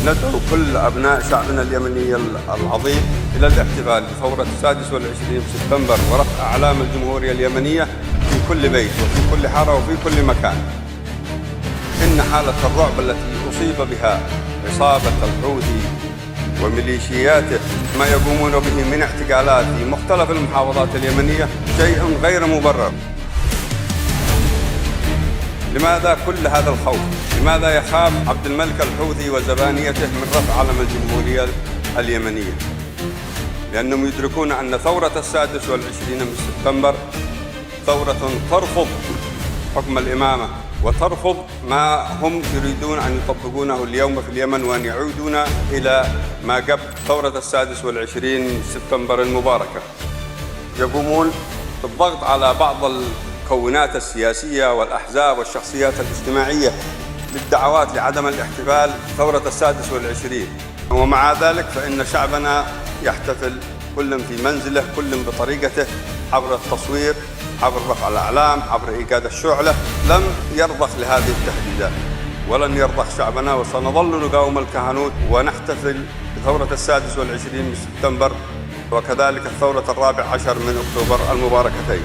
ندعو كل أبناء شعبنا اليمني العظيم إلى الاحتفال بثورة 26 سبتمبر ورفع أعلام الجمهورية اليمنية في كل بيت وفي كل حارة وفي كل مكان. إن حالة الرعب التي أصيب بها عصابة الحوثي وميليشياته ما يقومون به من اعتقالات في مختلف المحافظات اليمنية شيء غير مبرر. لماذا كل هذا الخوف؟ لماذا يخاف عبد الملك الحوثي وزبانيته من رفع علم الجمهورية اليمنية؟ لأنهم يدركون أن ثورة 26 من سبتمبر ثورة ترفض حكم الإمامة وترفض ما هم يريدون أن يطبقونه اليوم في اليمن، وأن يعودون إلى ما قبل ثورة 26 سبتمبر المباركة. يقومون بالضغط على بعض المكونات السياسية والأحزاب والشخصيات الاجتماعية للدعوات لعدم الاحتفال بثورة 26، ومع ذلك فإن شعبنا يحتفل كل في منزله، كل بطريقته، عبر التصوير، عبر رفع الأعلام، عبر إيقاد الشعلة. لم يرضخ لهذه التهديدات ولن يرضخ شعبنا، وسنظل نقاوم الكهنوت ونحتفل بثورة 26 من سبتمبر وكذلك الثورة 14 من أكتوبر المباركتين.